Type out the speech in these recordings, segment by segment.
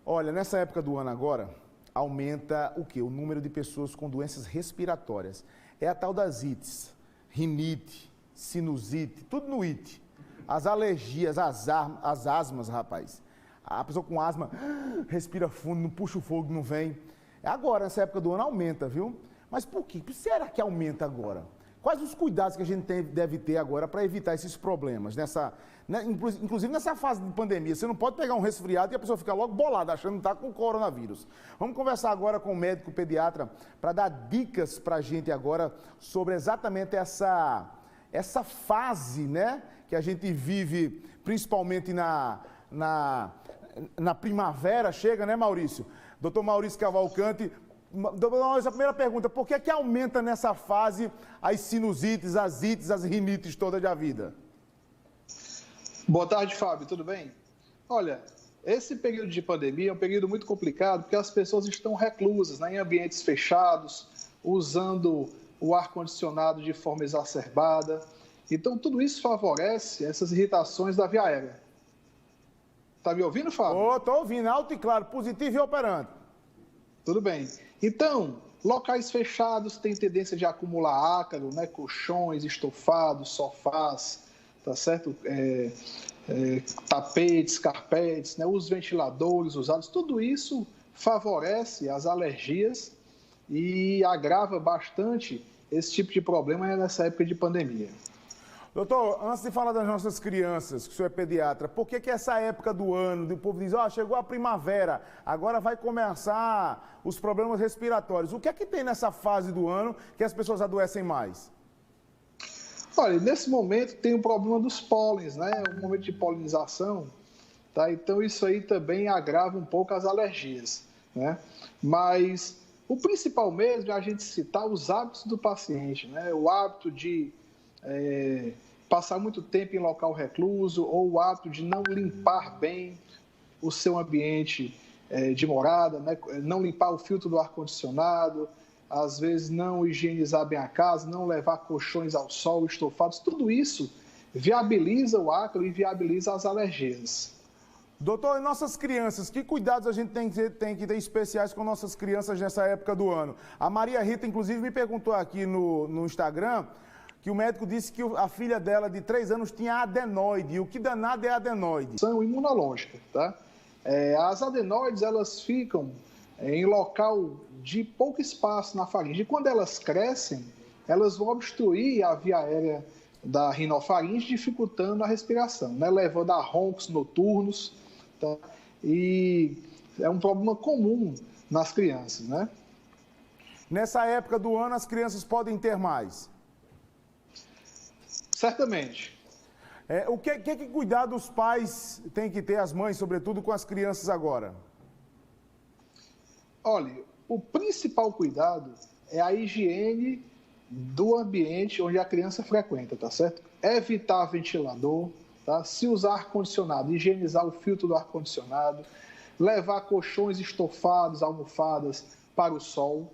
Olha, nessa época do ano agora, aumenta o quê? O número de pessoas com doenças respiratórias. É a tal das ites, rinite, sinusite, tudo no ite. As alergias, as asmas, rapaz. A pessoa com asma respira fundo, não puxa o fogo, não vem. Agora, nessa época do ano, aumenta, viu? Mas por quê? Será que aumenta agora? Quais os cuidados que a gente deve ter agora para evitar esses problemas? Inclusive nessa fase de pandemia, você não pode pegar um resfriado e a pessoa fica logo bolada, achando que está com coronavírus. Vamos conversar agora com o médico pediatra para dar dicas para a gente agora sobre exatamente essa fase, né, que a gente vive, principalmente na primavera, chega, né, Maurício? Doutor Maurício Cavalcante. A primeira pergunta, por que aumenta nessa fase as sinusites, as ites, as rinites todas da vida? Boa tarde, Fábio, tudo bem? Olha, esse período de pandemia é um período muito complicado porque as pessoas estão reclusas, né, em ambientes fechados, usando o ar-condicionado de forma exacerbada. Então, tudo isso favorece essas irritações da via aérea. Tá me ouvindo, Fábio? Estou ouvindo, alto e claro, positivo e operante. Tudo bem. Então, locais fechados têm tendência de acumular ácaro, né? Colchões, estofados, sofás, tá certo? Tapetes, carpetes, né? Os ventiladores usados, tudo isso favorece as alergias e agrava bastante esse tipo de problema nessa época de pandemia. Doutor, antes de falar das nossas crianças, que o senhor é pediatra, por que essa época do ano, o povo diz, chegou a primavera, agora vai começar os problemas respiratórios. O que é que tem nessa fase do ano que as pessoas adoecem mais? Olha, nesse momento tem o problema dos pólens, né? Um momento de polinização, tá? Então isso aí também agrava um pouco as alergias, né? Mas o principal mesmo é a gente citar os hábitos do paciente, né? O hábito de passar muito tempo em local recluso ou o hábito de não limpar bem o seu ambiente de morada, né? Não limpar o filtro do ar-condicionado, às vezes não higienizar bem a casa, não levar colchões ao sol, estofados, tudo isso viabiliza o ácaro e viabiliza as alergias. Doutor, e nossas crianças, que cuidados a gente tem que ter especiais com nossas crianças nessa época do ano? A Maria Rita, inclusive, me perguntou aqui no Instagram que o médico disse que a filha dela, de 3 anos, tinha adenoide. E o que danado é adenoide? São imunológicas, tá? As adenoides, elas ficam em local de pouco espaço na faringe. E quando elas crescem, elas vão obstruir a via aérea da rinofaringe, dificultando a respiração, né? Levando a roncos noturnos, tá? E é um problema comum nas crianças, né? Nessa época do ano, as crianças podem ter mais? Certamente. O que cuidado os pais têm que ter, as mães, sobretudo, com as crianças agora? Olha, o principal cuidado é a higiene do ambiente onde a criança frequenta, tá certo? Evitar ventilador, tá? Se usar ar-condicionado, higienizar o filtro do ar-condicionado, levar colchões estofados, almofadas para o sol,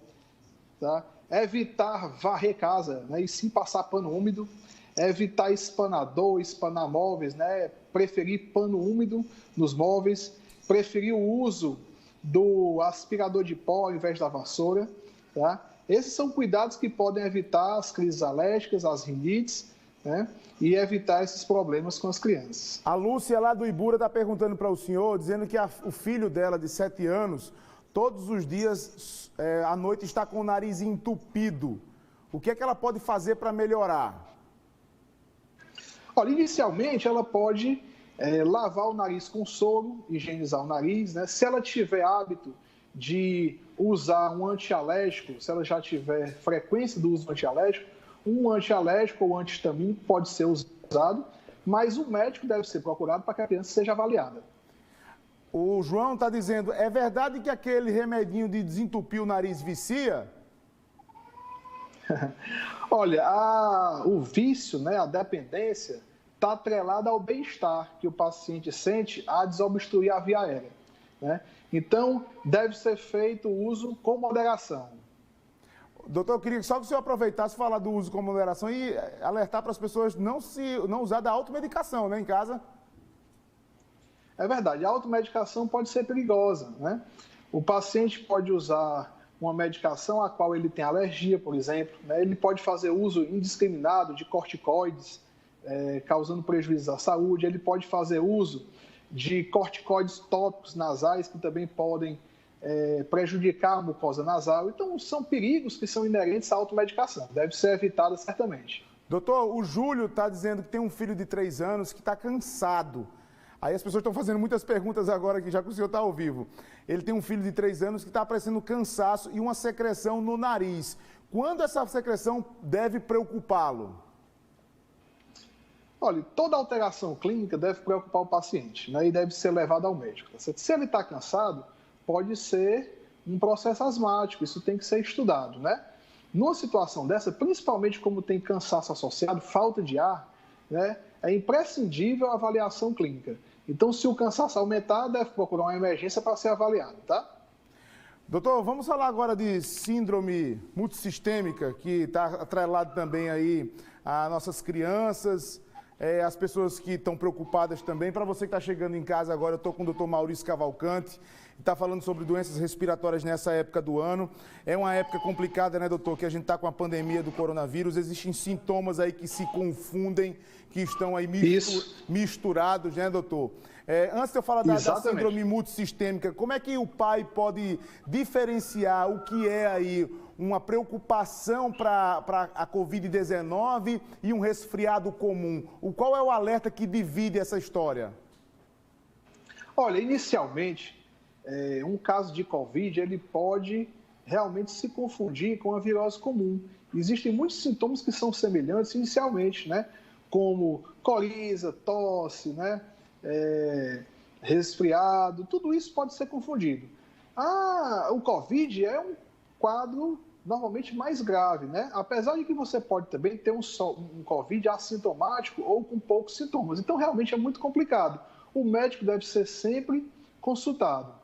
tá? Evitar varrer casa, né? E sim passar pano úmido, evitar espanador, espanar móveis, né? Preferir pano úmido nos móveis, preferir o uso do aspirador de pó ao invés da vassoura, tá? Esses são cuidados que podem evitar as crises alérgicas, as rinites, né? E evitar esses problemas com as crianças. A Lúcia, lá do Ibura, está perguntando para o senhor, dizendo que o filho dela, de 7 anos, todos os dias, à noite, está com o nariz entupido. O que é que ela pode fazer para melhorar? Olha, inicialmente, ela pode lavar o nariz com soro, higienizar o nariz, né? Se ela tiver hábito de usar um antialérgico, se ela já tiver frequência do uso do antialérgico, um antialérgico ou antihistamínico pode ser usado, mas o médico deve ser procurado para que a criança seja avaliada. O João está dizendo, é verdade que aquele remedinho de desentupir o nariz vicia? Olha, o vício, né, a dependência, está atrelada ao bem-estar que o paciente sente a desobstruir a via aérea, né? Então, deve ser feito o uso com moderação. Doutor, eu queria só que o senhor aproveitasse falar do uso com moderação e alertar para as pessoas não usar da automedicação, né, em casa. É verdade, a automedicação pode ser perigosa, né? O paciente pode usar uma medicação a qual ele tem alergia, por exemplo, né? Ele pode fazer uso indiscriminado de corticoides, causando prejuízo à saúde, ele pode fazer uso de corticoides tópicos nasais, que também podem prejudicar a mucosa nasal. Então, são perigos que são inerentes à automedicação, deve ser evitada certamente. Doutor, o Júlio está dizendo que tem um filho de 3 anos que está cansado. Aí as pessoas estão fazendo muitas perguntas agora, que já que o senhor está ao vivo. Ele tem um filho de 3 anos que está aparecendo cansaço e uma secreção no nariz. Quando essa secreção deve preocupá-lo? Olha, toda alteração clínica deve preocupar o paciente, né, e deve ser levado ao médico. Se ele está cansado, pode ser um processo asmático, isso tem que ser estudado, né? Numa situação dessa, principalmente como tem cansaço associado, falta de ar, né, é imprescindível a avaliação clínica. Então, se o cansaço aumentar, deve procurar uma emergência para ser avaliado, tá? Doutor, vamos falar agora de síndrome multissistêmica, que está atrelado também aí a nossas crianças, as pessoas que estão preocupadas também. Para você que está chegando em casa agora, eu estou com o doutor Maurício Cavalcante, está falando sobre doenças respiratórias nessa época do ano. É uma época complicada, né, doutor, que a gente está com a pandemia do coronavírus, existem sintomas aí que se confundem, que estão aí misturados, né, doutor? Antes de eu falar da síndrome multissistêmica, como é que o pai pode diferenciar o que é aí uma preocupação para a Covid-19 e um resfriado comum? Qual é o alerta que divide essa história? Olha, inicialmente, um caso de Covid, ele pode realmente se confundir com a virose comum. Existem muitos sintomas que são semelhantes inicialmente, né? Como coriza, tosse, né? Resfriado, tudo isso pode ser confundido. O Covid é um quadro normalmente mais grave, né? Apesar de que você pode também ter um Covid assintomático ou com poucos sintomas. Então, realmente é muito complicado. O médico deve ser sempre consultado.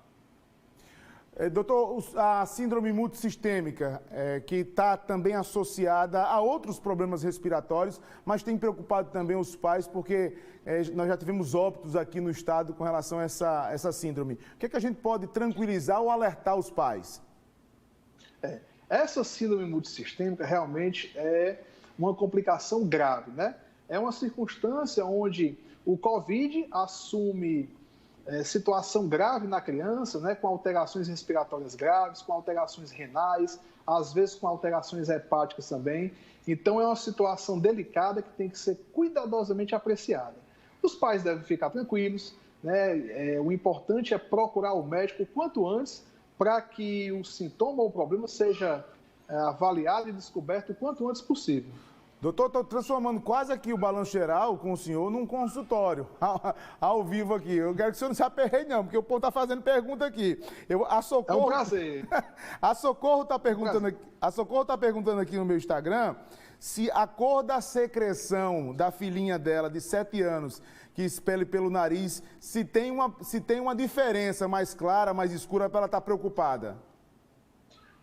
Doutor, a síndrome multissistêmica, que está também associada a outros problemas respiratórios, mas tem preocupado também os pais, porque nós já tivemos óbitos aqui no estado com relação a essa síndrome. O que é que a gente pode tranquilizar ou alertar os pais? Essa síndrome multissistêmica realmente é uma complicação grave, né? É uma circunstância onde o Covid assume situação grave na criança, né, com alterações respiratórias graves, com alterações renais, às vezes com alterações hepáticas também. Então, é uma situação delicada que tem que ser cuidadosamente apreciada. Os pais devem ficar tranquilos, né? O importante é procurar o médico o quanto antes para que o sintoma ou o problema seja avaliado e descoberto o quanto antes possível. Doutor, estou transformando quase aqui o Balanço Geral com o senhor num consultório, ao vivo aqui. Eu quero que o senhor não se aperreie não, porque o povo está fazendo pergunta aqui. É um prazer. A Socorro está perguntando aqui no meu Instagram se a cor da secreção da filhinha dela, de 7 anos, que expele pelo nariz, se tem uma diferença mais clara, mais escura, para ela estar preocupada.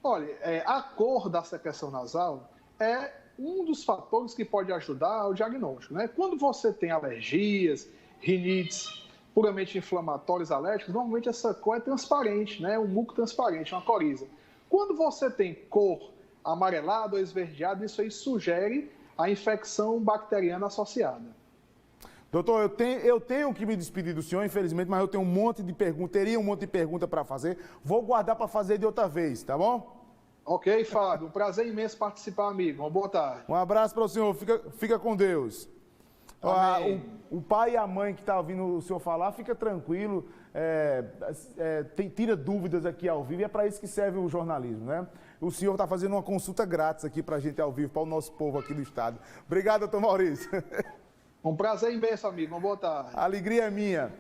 Olha, a cor da secreção nasal é um dos fatores que pode ajudar ao diagnóstico, né? Quando você tem alergias, rinites puramente inflamatórios, alérgicos, normalmente essa cor é transparente, né? Um muco transparente, uma coriza. Quando você tem cor amarelada ou esverdeada, isso aí sugere a infecção bacteriana associada. Doutor, eu tenho que me despedir do senhor, infelizmente, mas eu tenho um monte de perguntas, teria um monte de perguntas para fazer. Vou guardar para fazer de outra vez, tá bom? Ok, Fábio. Um prazer imenso participar, amigo. Uma boa tarde. Um abraço para o senhor. Fica com Deus. O pai e a mãe que está ouvindo o senhor falar, fica tranquilo. Tira dúvidas aqui ao vivo. E é para isso que serve o jornalismo, né? O senhor está fazendo uma consulta grátis aqui para a gente ao vivo, para o nosso povo aqui do estado. Obrigado, doutor Maurício. Um prazer imenso, amigo. Uma boa tarde. A alegria é minha.